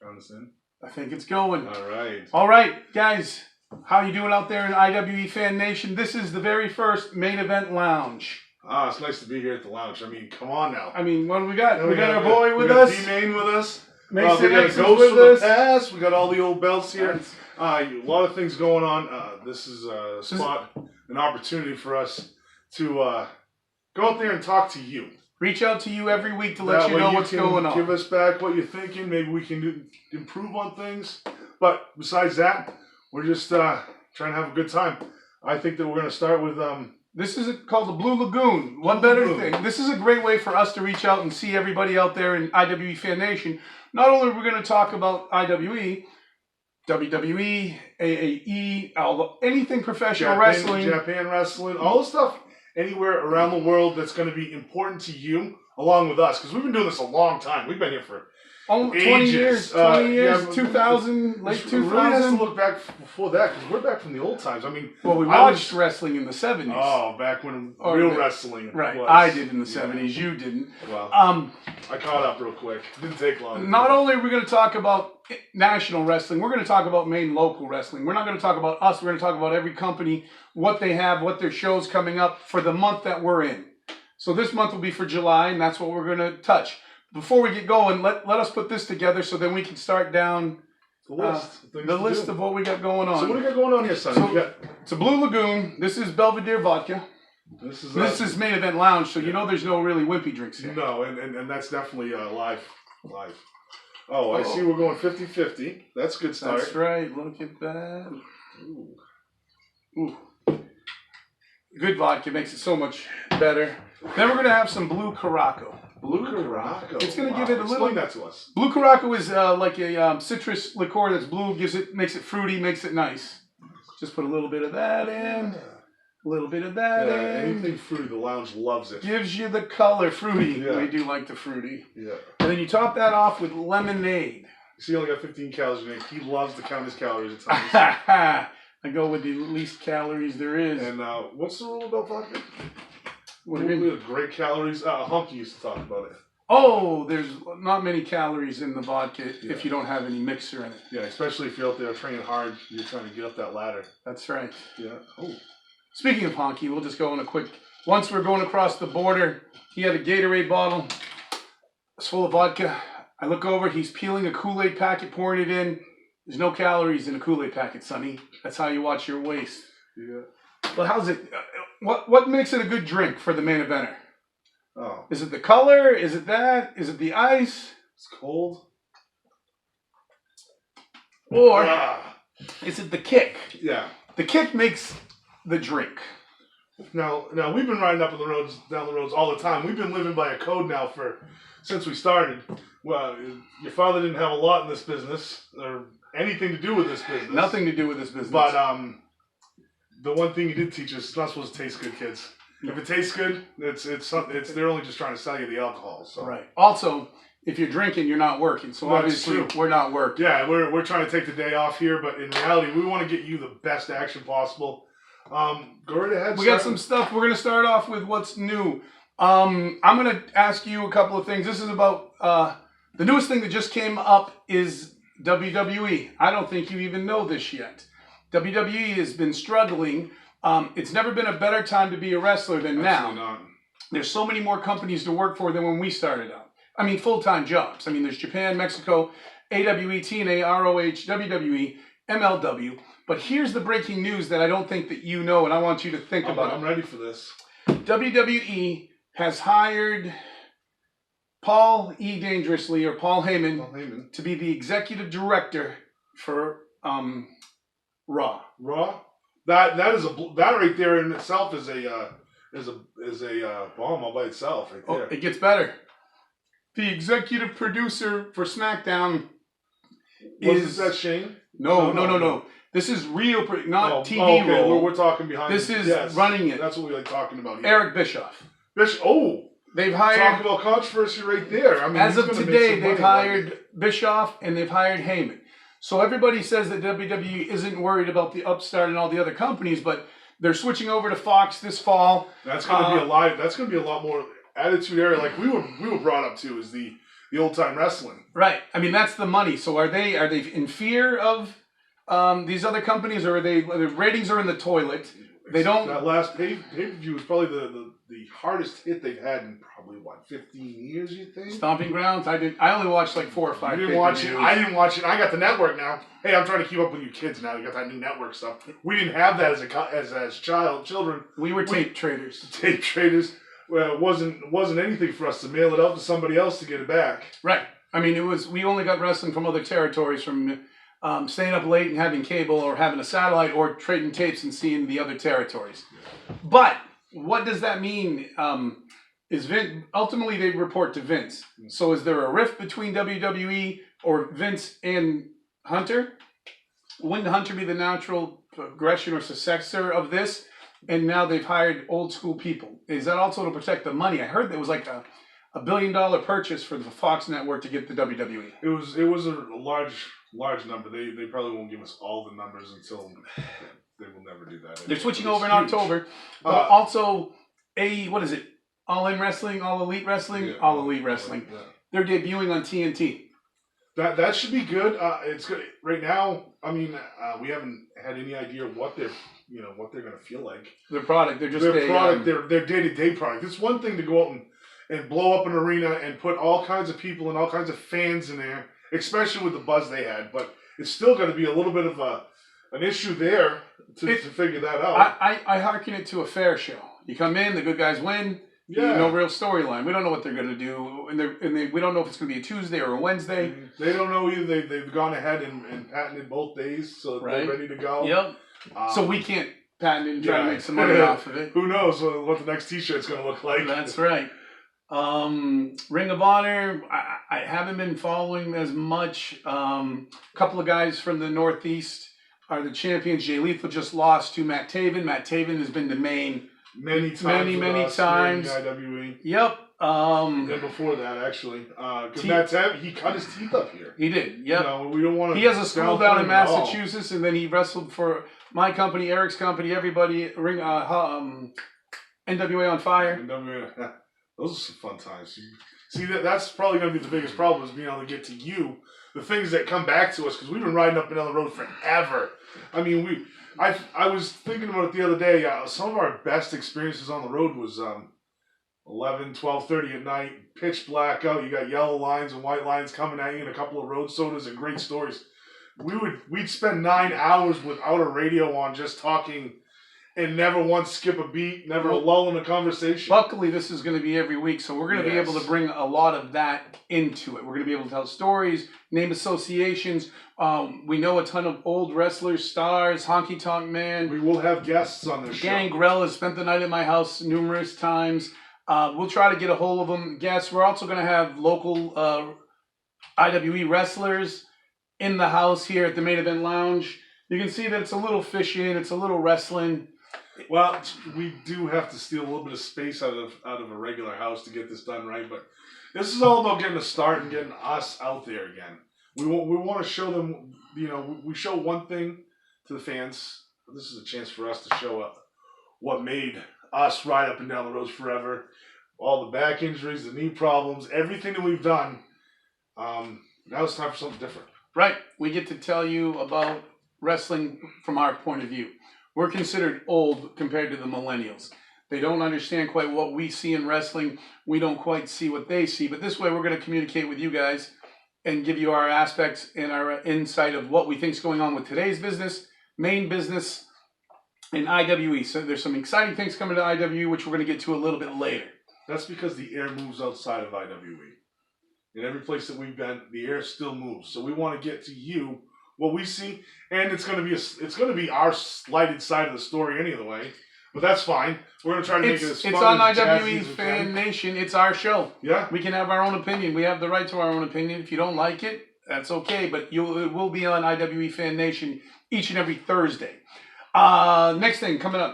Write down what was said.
Count us in. I think it's going. All right. All right, guys. How you doing out there in IWE Fan Nation? This is the very first Main Event Lounge. Ah, it's nice to be here at the lounge. I mean, come on now. I mean, what do we got? And we got our boy with us. D-Main with us. Mason we got X a is Ghost with from the us. past. We got all the old belts here. A lot of things going on. This is a spot, an opportunity for us to go out there and talk to you. Reach out to you every week to let you know what's going on. Give us back what you're thinking. Maybe we can improve on things. But besides that, we're just trying to have a good time. I think that we're going to start with... This is called the Blue Lagoon. One better thing. This is a great way for us to reach out and see everybody out there in IWE Fan Nation. Not only are we going to talk about IWE, WWE, AAE, anything professional wrestling. Japan wrestling, all the stuff anywhere around the world that's going to be important to you, along with us. Because we've been doing this a long time. We've been here for 20 years, 2000, late 2000. We really has to look back before that, because we're back from the old times. I mean, well, we watched wrestling in the 70s. Oh, back when real wrestling right. was. I did in the 70s. You didn't. Well, I caught up real quick. Didn't take long. Not only are we going to talk about national wrestling, we're going to talk about Maine local wrestling. We're not going to talk about us. We're going to talk about every company, what they have, what their show's coming up for the month that we're in. So this month will be for July, and that's what we're going to touch. Before we get going, let us put this together so then we can start down the list of what we got going on. So what do we got going on here, Sonny? It's a Blue Lagoon. This is Belvedere vodka. This is Main Event Lounge, so you know there's no really wimpy drinks here. No, and that's definitely live. Oh, I see we're going 50-50. That's a good start. That's right. Look at that. Ooh. Good vodka makes it so much better. Then we're going to have some Blue Caraco. Blue Caraco. It's going to give it a little... Explain that to us. Blue Caraco is like a citrus liqueur that's blue. Makes it fruity, makes it nice. Just put a little bit of that in. A little bit of that in. Anything fruity, the lounge loves it. Gives you the color fruity. Yeah. We do like the fruity. Yeah. And then you top that off with lemonade. He only got 15 calories in it. He loves to count his calories at times. I go with the least calories there is. And what's the rule about vodka? What do you mean? Great calories. Hunky used to talk about it. Oh, there's not many calories in the vodka if you don't have any mixer in it. Yeah, especially if you're out there training hard, you're trying to get up that ladder. That's right. Yeah. Oh. Speaking of Honky, we'll just go on a quick... Once we're going across the border, he had a Gatorade bottle. It's full of vodka. I look over, he's peeling a Kool-Aid packet, pouring it in. There's no calories in a Kool-Aid packet, Sonny. That's how you watch your waist. Yeah. But how's it... What makes it a good drink for the main eventer? Oh. Is it the color? Is it that? Is it the ice? It's cold. Or is it the kick? Yeah. The kick makes the drink. Now we've been riding down the roads all the time. We've been living by a code now since we started. Well, your father didn't have a lot in this business or anything to do with this business. Nothing to do with this business. But the one thing he did teach us, it's not supposed to taste good, kids. If it tastes good, they're only just trying to sell you the alcohol. So. Right. Also, if you're drinking, you're not working. So obviously, we're not working. Yeah, we're trying to take the day off here, but in reality, we want to get you the best action possible. Go right ahead. We got some stuff. We're going to start off with what's new. I'm going to ask you a couple of things. This is about the newest thing that just came up is WWE. I don't think you even know this yet. WWE has been struggling. It's never been a better time to be a wrestler than now. Not. There's so many more companies to work for than when we started out. I mean, full-time jobs. I mean, there's Japan, Mexico, AWE, TNA, ROH, WWE, MLW. But here's the breaking news that I don't think that you know, and I want you to think about. I'm ready for this. WWE has hired Paul E. Dangerously, or Paul Heyman, to be the executive director for Raw. Raw. That right there in itself is a bomb all by itself right there. Oh, it gets better. The executive producer for SmackDown is that Shane? No. This is real, not TV role. We're talking behind. This is running it. That's what we like talking about here. Eric Bischoff. They've hired. Talk about controversy right there. I mean, as of today, they've hired Bischoff and they've hired Heyman. So everybody says that WWE isn't worried about the upstart and all the other companies, but they're switching over to Fox this fall. That's going to be a lot more attitude era. Like we were brought up to as the the old time wrestling. Right. I mean, that's the money. So are they in fear of these other companies, or are the ratings are in the toilet? They don't. That last pay-per-view was probably the hardest hit they've had in probably 15 years. You think? Stomping Grounds. I only watched like 4 or 5. You didn't watch it. I didn't watch it. I got the network now. Hey, I'm trying to keep up with you kids now. You got that new network stuff. We didn't have that as children. We were tape traders. Tape traders. Well, it wasn't anything for us to mail it out to somebody else to get it back. Right. I mean, we only got wrestling from other territories, from staying up late and having cable, or having a satellite, or trading tapes and seeing the other territories. But what does that mean? Is Vince, ultimately they report to Vince. So is there a rift between WWE or Vince and Hunter? Wouldn't Hunter be the natural progression or successor of this? And now they've hired old school people. Is that also to protect the money? I heard there was like a $1 billion purchase for the Fox network to get the WWE. It was a large number. They probably won't give us all the numbers until they will never do that. They're switching over in October. But also what is it? All In Wrestling, All Elite Wrestling, yeah, All Elite Wrestling. Yeah. They're debuting on TNT. That should be good. It's good right now. I mean, we haven't had any idea what they're going to feel like. Their product. They're just their product. Their day-to-day product. It's one thing to go out and blow up an arena and put all kinds of people and all kinds of fans in there, especially with the buzz they had. But it's still going to be a little bit of an issue there to figure that out. I hearken it to a fair show. You come in, the good guys win. Yeah. No real storyline. We don't know what they're going to do, and we don't know if it's going to be a Tuesday or a Wednesday. They don't know either. They've gone ahead and patented both days, so they're ready to go. Yep. So we can't patent it and try to make some money off of it. Who knows what the next T-shirt's going to look like? That's right. Ring of Honor, I haven't been following as much. A couple of guys from the Northeast are the champions. Jay Lethal just lost to Matt Taven. Matt Taven has been to Maine many times. IWE. Yep. And before that, actually, because he cut his teeth up here. He did. Yep. We don't want to. He has a school down in Massachusetts, and then he wrestled for my company, Eric's company, everybody. NWA on Fire. NWA. Those are some fun times. See, that's probably going to be the biggest problem, is being able to get to you, the things that come back to us, because we've been riding up and down the road forever. I mean, I was thinking about it the other day. Some of our best experiences on the road was 11, 12:30 at night, pitch black out. You got yellow lines and white lines coming at you, and a couple of road sodas and great stories. We'd spend 9 hours without a radio on, just talking, and never once skip a beat, never a lull in a conversation. Luckily, this is going to be every week, so we're going to be able to bring a lot of that into it. We're going to be able to tell stories, name associations. We know a ton of old wrestlers, stars, Honky Tonk Man. We will have guests on this show. Gangrel has spent the night at my house numerous times. We'll try to get a hold of them. Guests. We're also going to have local IWE wrestlers in the house here at the Main Event Lounge. You can see that it's a little fishing, it's a little wrestling. Well, we do have to steal a little bit of space out of a regular house to get this done right, but this is all about getting a start and getting us out there again. We want to show them, we show one thing to the fans. This is a chance for us to show what made us ride up and down the roads forever. All the back injuries, the knee problems, everything that we've done. Now it's time for something different. Right. We get to tell you about wrestling from our point of view. We're considered old compared to the millennials. They don't understand quite what we see in wrestling. We don't quite see what they see. But this way, we're going to communicate with you guys and give you our aspects and our insight of what we think is going on with today's business, Maine business, and IWE. So there's some exciting things coming to IWE, which we're going to get to a little bit later. That's because the air moves outside of IWE. In every place that we've been, the air still moves. So we want to get to you what we see, and it's going to be our slighted side of the story anyway. But that's fine. We're going to try to make it as fun It's on as IWE Fan Nation. It's our show. Yeah. We can have our own opinion. We have the right to our own opinion. If you don't like it, that's okay. But it will be on IWE Fan Nation each and every Thursday. Next thing coming up.